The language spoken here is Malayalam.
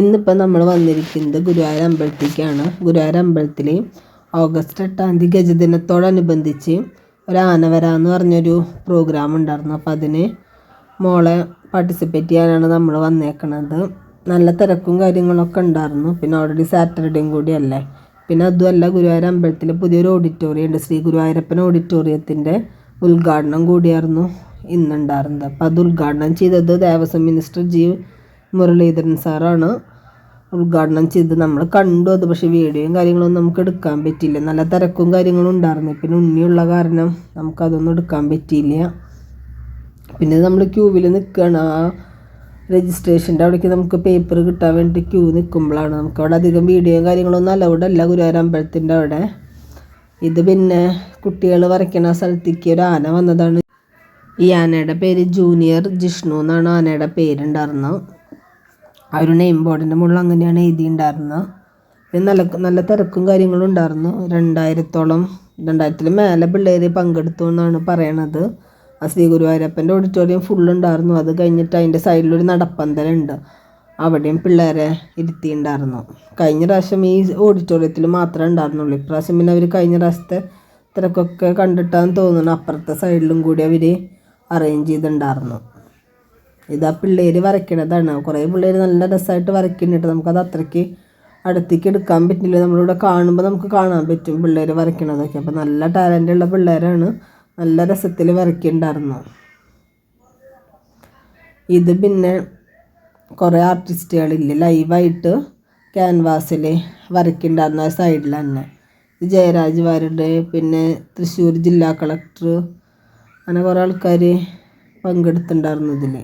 ഇന്നിപ്പോൾ നമ്മൾ വന്നിരിക്കുന്നത് ഗുരുവായൂർ അമ്പലത്തിലേക്കാണ്. ഗുരുവായൂർ അമ്പലത്തിൽ ഓഗസ്റ്റ് 8 ഗജദിനത്തോടനുബന്ധിച്ച് ഒരു ആനവര എന്ന് പറഞ്ഞൊരു പ്രോഗ്രാം ഉണ്ടായിരുന്നു. അപ്പോൾ അതിന് മോളെ പാർട്ടിസിപ്പേറ്റ് ചെയ്യാനാണ് നമ്മൾ വന്നേക്കണത്. നല്ല തിരക്കും കാര്യങ്ങളൊക്കെ ഉണ്ടായിരുന്നു. പിന്നെ ഓൾറെഡി സാറ്റർഡേയും കൂടിയല്ലേ. പിന്നെ അതുമല്ല, ഗുരുവായൂർ അമ്പലത്തിൽ പുതിയൊരു ഓഡിറ്റോറിയം ഉണ്ട്. ശ്രീ ഗുരുവായൂരപ്പൻ ഓഡിറ്റോറിയത്തിൻ്റെ ഉദ്ഘാടനം കൂടിയായിരുന്നു ഇന്നുണ്ടായിരുന്നത്. അപ്പോൾ അത് ഉദ്ഘാടനം ചെയ്തത് ദേവസ്വം മിനിസ്റ്റർ ജി മുരളീധരൻ സാറാണ് ഉദ്ഘാടനം ചെയ്ത്. നമ്മൾ കണ്ടു അത്, പക്ഷേ വീഡിയോയും കാര്യങ്ങളൊന്നും നമുക്ക് എടുക്കാൻ പറ്റിയില്ല. നല്ല തിരക്കും കാര്യങ്ങളും ഉണ്ടായിരുന്നു. പിന്നെ ഉണ്ണിയുള്ള കാരണം നമുക്കതൊന്നും എടുക്കാൻ പറ്റിയില്ല. പിന്നെ നമ്മൾ ക്യൂവിൽ നിൽക്കുകയാണ്. ആ രജിസ്ട്രേഷൻ്റെ അവിടേക്ക് നമുക്ക് പേപ്പർ കിട്ടാൻ വേണ്ടി ക്യൂ നിൽക്കുമ്പോഴാണ് നമുക്കവിടെ അധികം വീഡിയോയും കാര്യങ്ങളൊന്നും അലൗഡ് അല്ല ഗുരുവായൂർ അമ്പലത്തിൻ്റെ അവിടെ. ഇത് പിന്നെ കുട്ടികൾ വരയ്ക്കണ സ്ഥലത്തേക്ക് ഒരു ആന വന്നതാണ്. ഈ ആനയുടെ പേര് ജൂനിയർ ജിഷ്ണു എന്നാണ് ആനയുടെ പേരുണ്ടായിരുന്നത്. ആ ഒരു നെയിം ബോർഡിൻ്റെ മുകളിൽ അങ്ങനെയാണ് എഴുതിയിട്ടുണ്ടായിരുന്നത്. പിന്നെ നല്ല തിരക്കും കാര്യങ്ങളും ഉണ്ടായിരുന്നു. 2000-ൽ മേലെ പിള്ളേർ പങ്കെടുത്തു എന്നാണ് പറയണത്. ആ ശ്രീ ഗുരുവായൂരപ്പൻ്റെ ഓഡിറ്റോറിയം ഫുള്ളുണ്ടായിരുന്നു. അത് കഴിഞ്ഞിട്ട് അതിൻ്റെ സൈഡിലൊരു നടപ്പന്തലുണ്ട്, അവിടെയും പിള്ളേരെ ഇരുത്തിയിട്ടുണ്ടായിരുന്നു. കഴിഞ്ഞ പ്രാവശ്യം ഈ ഓഡിറ്റോറിയത്തിൽ മാത്രമേ ഉണ്ടായിരുന്നുള്ളൂ. ഇപ്രാവശ്യം പിന്നെ അവർ കഴിഞ്ഞ പ്രാവശ്യത്തെ തിരക്കൊക്കെ കണ്ടിട്ടാന്ന് തോന്നുന്നു അപ്പുറത്തെ സൈഡിലും കൂടി അവർ അറേഞ്ച് ചെയ്തിട്ടുണ്ടായിരുന്നു. ഇതാ പിള്ളേർ വരയ്ക്കണതാണ്. കുറേ പിള്ളേർ നല്ല രസമായിട്ട് വരയ്ക്കുന്നുണ്ട്. നമുക്കത് അത്രയ്ക്ക് അടുത്തേക്ക് എടുക്കാൻ പറ്റില്ല. നമ്മളിവിടെ കാണുമ്പോൾ നമുക്ക് കാണാൻ പറ്റും പിള്ളേർ വരയ്ക്കണതൊക്കെ. അപ്പോൾ നല്ല ടാലൻ്റുള്ള പിള്ളേരാണ്, നല്ല രസത്തിൽ വരയ്ക്കുന്നുണ്ടായിരുന്നു. ഇത് പിന്നെ കുറേ ആർട്ടിസ്റ്റുകളില്ലേ ലൈവായിട്ട് ക്യാൻവാസിൽ വരയ്ക്കുന്നുണ്ടായിരുന്ന സൈഡിൽ തന്നെ. ഇത് ജയരാജ് വാര്യരുടെ, പിന്നെ തൃശ്ശൂർ ജില്ലാ കളക്ടർ, അങ്ങനെ കുറേ ആൾക്കാർ പങ്കെടുത്തിട്ടുണ്ടായിരുന്നു ഇതിൽ.